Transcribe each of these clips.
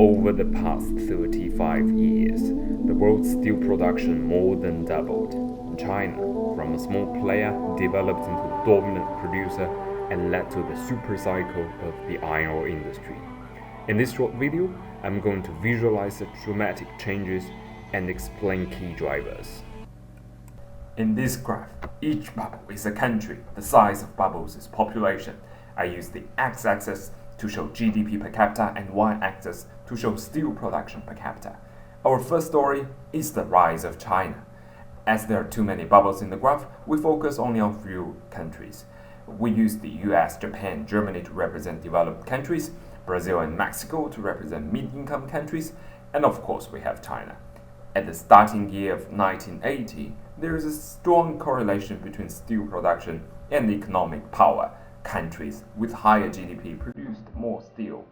Over the past 35 years, the world's steel production more than doubled. China, from a small player, developed into a dominant producer and led to the super cycle of the iron ore industry. In this short video, I'm going to visualize the dramatic changes and explain key drivers. In this graph, each bubble is a country. The size of bubbles is population. I use the x-axis to show GDP per capita and y-axis to show steel production per capita. Our first story is the rise of China. As there are too many bubbles in the graph, we focus only on few countries. We use the US, Japan, Germany to represent developed countries, Brazil and Mexico to represent mid-income countries, and of course we have China. At the starting year of 1980, there is a strong correlation between steel production and economic power. Countries with higher GDP produced more steel.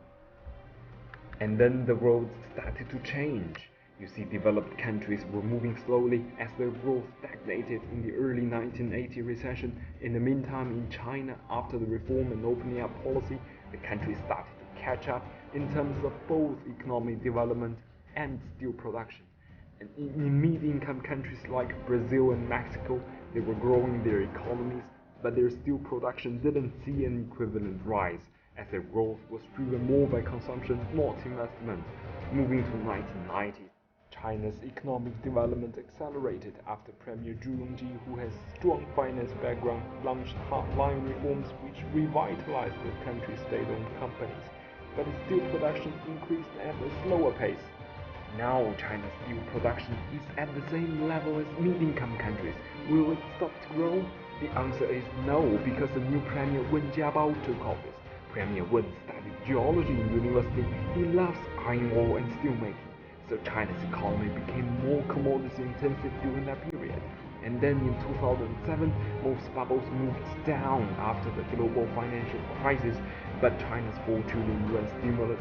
And then the world started to change. You see, developed countries were moving slowly as their growth stagnated in the early 1980 recession. In the meantime, in China, after the reform and opening up policy, the country started to catch up in terms of both economic development and steel production. And in mid-income countries like Brazil and Mexico, they were growing their economies, but their steel production didn't see an equivalent rise, as their growth was driven more by consumption, not investment. Moving to 1990, China's economic development accelerated after Premier Zhu Rongji, who has strong finance background, launched hardline reforms which revitalized the country's state-owned companies, but its steel production increased at a slower pace. Now China's steel production is at the same level as mid-income countries. Will it stop to grow? The answer is no, because the new Premier Wen Jiabao took office. Premier Wen studied geology in university. He loves iron ore and steelmaking, so China's economy became more commodity intensive during that period. And then in 2007, most bubbles moved down after the global financial crisis, but China's 4 trillion yuan stimulus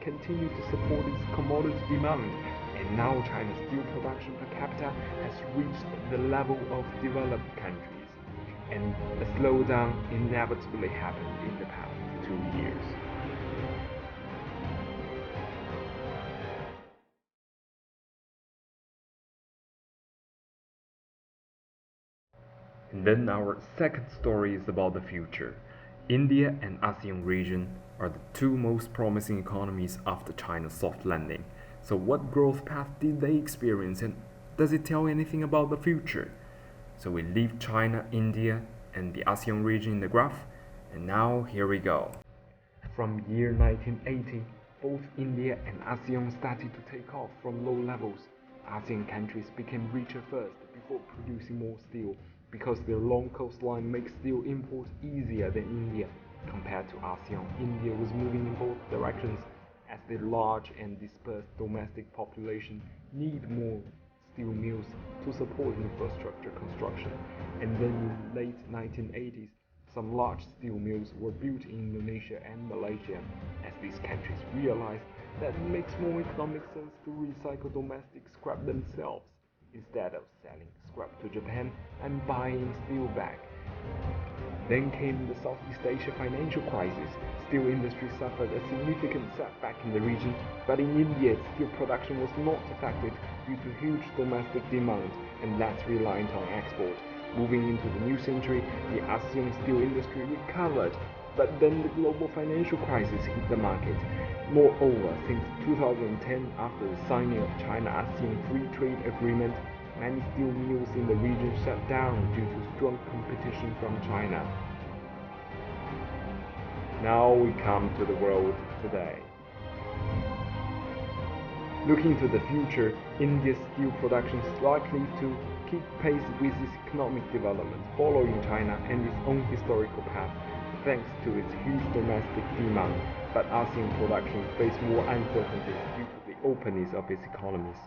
continued to support its commodity demand. And now China's steel production per capita has reached the level of developed countries. And a slowdown inevitably happened in the past 2 years. And then our second story is about the future. India and ASEAN region are the two most promising economies after China's soft landing. So what growth path did they experience, and does it tell anything about the future? So we leave China, India, and the ASEAN region in the graph, and now here we go. From year 1980, both India and ASEAN started to take off from low levels. ASEAN countries became richer first before producing more steel, because their long coastline makes steel import easier than India. Compared to ASEAN, India was moving in both directions, as their large and dispersed domestic population need more steel mills to support infrastructure construction. And then in late 1980s, some large steel mills were built in Indonesia and Malaysia, as these countries realized that it makes more economic sense to recycle domestic scrap themselves, instead of selling scrap to Japan and buying steel back. Then came the Southeast Asia financial crisis. Steel industry suffered a significant setback in the region, but in India, steel production was not affected due to huge domestic demand and less reliant on export. Moving into the new century, the ASEAN steel industry recovered, but then the global financial crisis hit the market. Moreover, since 2010, after the signing of China-ASEAN Free Trade Agreement, many steel mills in the region shut down due to strong competition from China. Now we come to the world today. Looking to the future, India's steel production is likely to keep pace with its economic development, following China and its own historical path, thanks to its huge domestic demand. But ASEAN production faces more uncertainties due to the openness of its economies.